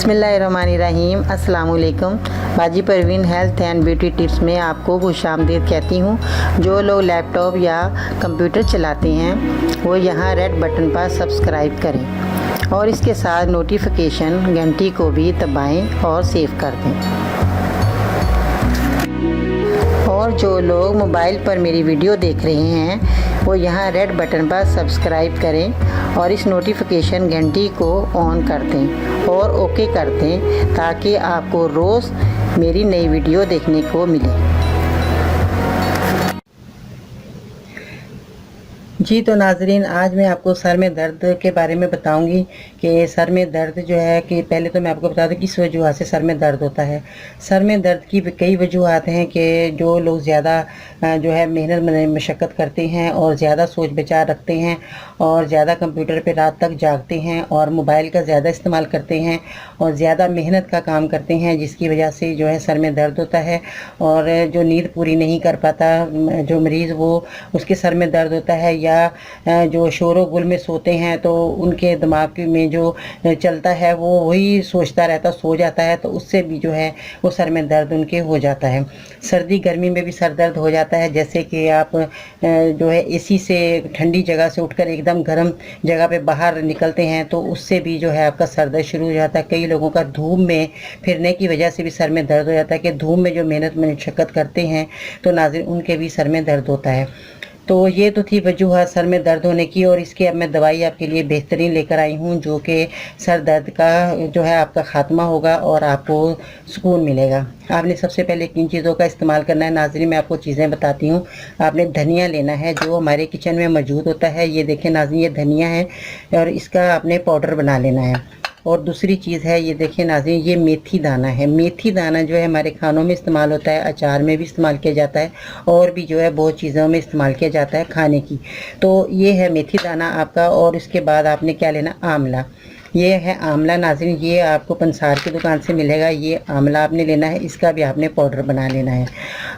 बिस्मिल्लाहिर्रहमानिर्रहीम। अस्सलाम वालेकुम। बाजी Parveen health and beauty tips में आपको खुशामदीद कहती हूँ। जो लोग लैपटॉप या कंप्यूटर चलाते हैं वो यहाँ रेड बटन पर सब्सक्राइब करें और इसके साथ नोटिफिकेशन घंटी को भी दबाएं और सेव कर दें। और जो लोग मोबाइल पर मेरी वीडियो देख रहे हैं वो यहाँ रेड बटन पर सब्सक्राइब करें और इस नोटिफिकेशन घंटी को ऑन कर दें और ओके कर दें ताकि आपको रोज़ मेरी नई वीडियो देखने को मिले। जी तो नाजरीन, आज मैं आपको सर में दर्द के बारे में बताऊंगी कि सर में दर्द जो है कि पहले तो मैं आपको बता दूं किस वजह से सर में दर्द होता है। सर में दर्द की कई वजूहत हैं कि जो लोग ज़्यादा जो है मेहनत मशक्क़त करते हैं और ज़्यादा सोच विचार रखते हैं और ज़्यादा कंप्यूटर पे रात तक जागते हैं और मोबाइल का ज़्यादा इस्तेमाल करते हैं और ज़्यादा मेहनत का काम करते हैं, जिसकी वजह से जो है सर में दर्द होता है। और जो नींद पूरी नहीं कर पाता जो मरीज़, वो उसके सर में दर्द होता है। या जो शोरो गुल में सोते हैं तो उनके दिमाग में जो चलता है वो वही सोचता रहता, सो जाता है, तो उससे भी जो है वो सर में दर्द उनके हो जाता है। सर्दी गर्मी में भी सर दर्द हो जाता है, जैसे कि आप जो है एसी से ठंडी जगह से उठकर एकदम गर्म जगह पे बाहर निकलते हैं तो उससे भी जो है आपका सर दर्द शुरू हो जाता है। कई लोगों का धूप में फिरने की वजह से भी सर में दर्द हो जाता है कि धूप में जो मेहनत मशक्क़त करते हैं तो नाज़रीन उनके भी सर में दर्द होता है। तो ये तो थी वजूहत सर में दर्द होने की, और इसकी अब मैं दवाई आपके लिए बेहतरीन लेकर आई हूँ जो कि सर दर्द का जो है आपका ख़ात्मा होगा और आपको सुकून मिलेगा। आपने सबसे पहले किन चीज़ों का इस्तेमाल करना है नाज़रीन, मैं आपको चीज़ें बताती हूँ। आपने धनिया लेना है जो हमारे किचन में मौजूद होता है। ये देखें नाज़रीन, ये धनिया है और इसका आपने पाउडर बना लेना है। और दूसरी चीज़ है, ये देखिए नाज़रीन, ये मेथी दाना है। मेथी दाना जो है हमारे खानों में इस्तेमाल होता है, अचार में भी इस्तेमाल किया जाता है और भी जो है बहुत चीज़ों में इस्तेमाल किया जाता है खाने की। तो ये है मेथी दाना आपका। और इसके बाद आपने क्या लेना, आंवला। ये है आंवला नाज़रीन, ये आपको पंसार की दुकान से मिलेगा। ये आंवला आपने लेना है, इसका भी आपने पाउडर बना लेना है।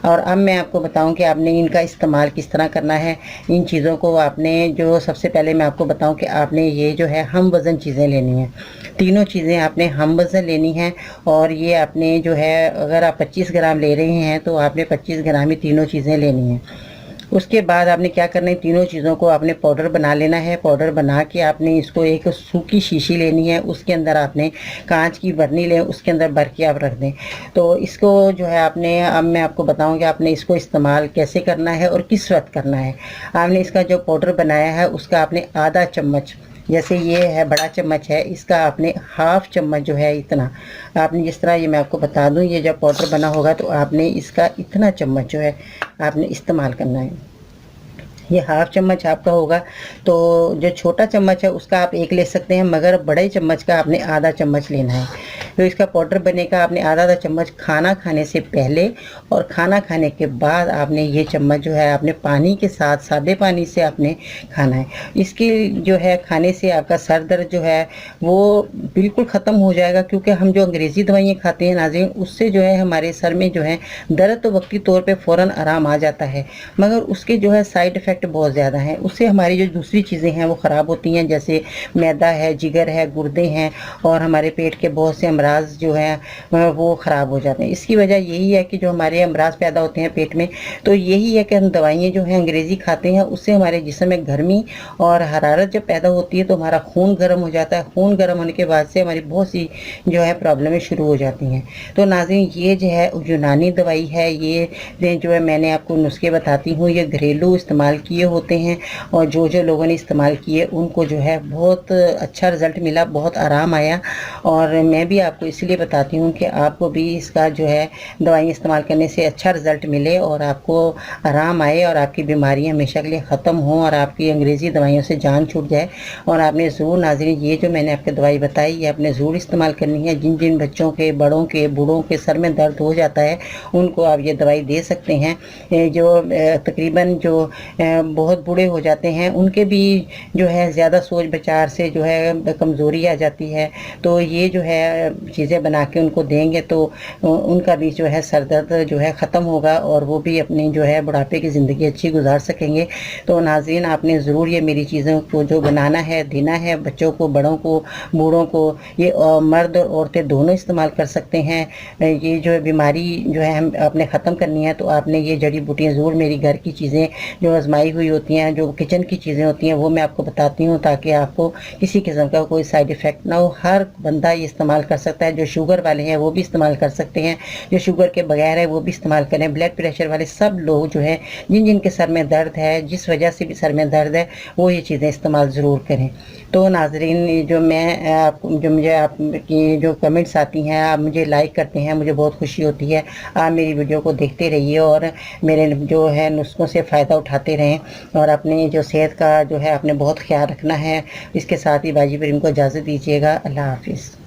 और अब मैं आपको बताऊं कि आपने इनका इस्तेमाल किस तरह करना है। इन चीज़ों को आपने जो सबसे पहले मैं आपको बताऊं कि आपने ये जो है हम वज़न चीज़ें लेनी हैं। तीनों चीज़ें आपने हम वज़न लेनी हैं। और ये आपने जो है अगर आप 25 ग्राम ले रहे हैं तो आपने 25 ग्राम ही तीनों चीज़ें लेनी हैं। उसके बाद आपने क्या करना है, तीनों चीज़ों को आपने पाउडर बना लेना है। पाउडर बना के आपने इसको एक सूखी शीशी लेनी है, उसके अंदर आपने कांच की बर्नी लें, उसके अंदर भर के आप रख दें। तो इसको जो है आपने, अब मैं आपको बताऊंगी आपने इसको इस्तेमाल कैसे करना है और किस वक्त करना है। आपने इसका जो पाउडर बनाया है उसका आपने आधा चम्मच, जैसे ये है बड़ा चम्मच है, इसका आपने हाफ चम्मच जो है इतना आपने, जिस तरह ये मैं आपको बता दूं, ये जब पाउडर बना होगा तो आपने इसका इतना चम्मच जो है आपने इस्तेमाल करना है। ये हाफ चम्मच आपका होगा। तो जो छोटा चम्मच है उसका आप एक ले सकते हैं, मगर बड़े चम्मच का आपने आधा चम्मच लेना है। तो इसका पाउडर बनेगा, आपने आधा चम्मच खाना खाने से पहले और खाना खाने के बाद आपने ये चम्मच जो है आपने पानी के साथ, सादे पानी से आपने खाना है। इसकी जो है खाने से आपका सर दर्द जो है वो बिल्कुल ख़त्म हो जाएगा, क्योंकि हम जो अंग्रेज़ी दवाइयाँ खाते हैं नाज़रीन, उससे जो है हमारे सर में जो है दर्द तो वक्ती तौर पर फ़ौरन आराम आ जाता है, मगर उसके जो है साइड इफ़ेक्ट बहुत ज़्यादा हैं। उससे हमारी जो दूसरी चीज़ें हैं वो ख़राब होती हैं, जैसे मैदा है, जिगर है, गुर्दे हैं और हमारे पेट के बहुत से अमराज जो हैं वो ख़राब हो जाते हैं। इसकी वजह यही है कि जो हमारे अमराज पैदा होते हैं पेट में, तो यही है कि हम दवाइयाँ जो हैं अंग्रेज़ी खाते हैं, उससे हमारे जिस्म में गर्मी और हरारत जब पैदा होती है तो हमारा खून गर्म हो जाता है। खून गर्म होने के बाद से हमारी बहुत सी जो है प्रॉब्लमें शुरू हो जाती हैं। तो नाज़रीन, ये जो है यूनानी दवाई है, ये जो है मैंने आपको नुस्खे बताती हूँ, ये घरेलू इस्तेमाल किए होते हैं और जो जो लोगों ने इस्तेमाल किए उनको जो है बहुत अच्छा रिज़ल्ट मिला, बहुत आराम आया। और मैं भी आपको इसलिए बताती हूँ कि आपको भी इसका जो है दवाई इस्तेमाल करने से अच्छा रिज़ल्ट मिले और आपको आराम आए और आपकी बीमारियाँ हमेशा के लिए ख़त्म हों और आपकी अंग्रेज़ी दवाइयों से जान छूट जाए। और आपने ज़रूर नाज़रीन, ये जो मैंने आपको दवाई बताई ये आपने ज़रूर इस्तेमाल करनी है। जिन जिन बच्चों के, बड़ों के, बूढ़ों के सर में दर्द हो जाता है उनको आप ये दवाई दे सकते हैं। जो तकरीबन जो बहुत बूढ़े हो जाते हैं उनके भी जो है ज़्यादा सोच विचार से जो है कमज़ोरी आ जाती है, तो ये जो है चीज़ें बना के उनको देंगे तो उनका भी जो है सर दर्द जो है ख़त्म होगा और वो भी अपनी जो है बुढ़ापे की ज़िंदगी अच्छी गुजार सकेंगे। तो नाज़रीन, आपने ज़रूर ये मेरी चीज़ों को जो बनाना है, देना है बच्चों को, बड़ों को, बूढ़ों को। ये मर्द और औरतें दोनों इस्तेमाल कर सकते हैं। ये जो बीमारी जो है हम आपने ख़त्म करनी है तो आपने ये जड़ी बूटियाँ ज़रूर, मेरी घर की चीज़ें जो आजमाई हुई होती हैं, जो किचन की चीज़ें होती हैं, वो मैं आपको बताती हूँ ताकि आपको किसी किस्म का कोई साइड इफ़ेक्ट ना हो। हर बंदा ये इस्तेमाल कर सकता है। जो शुगर वाले हैं वो भी इस्तेमाल कर सकते हैं, जो शुगर के बगैर है वो भी इस्तेमाल करें। ब्लड प्रेशर वाले सब लोग जो है, जिन जिन के सर में दर्द है, जिस वजह से भी सर में दर्द है, वो ये चीज़ें इस्तेमाल ज़रूर करें। तो नाज़रीन, जो मैं आप जो मुझे आपकी जो कमेंट्स आती हैं, आप मुझे लाइक करते हैं, मुझे बहुत खुशी होती है। आप मेरी वीडियो को देखते रहिए और मेरे जो है नुस्खों से फ़ायदा उठाते रहें और अपनी जो सेहत का जो है आपने बहुत ख्याल रखना है। इसके साथ ही बाजी पर इनको इजाज़त दीजिएगा। अल्लाह हाफ़िज़।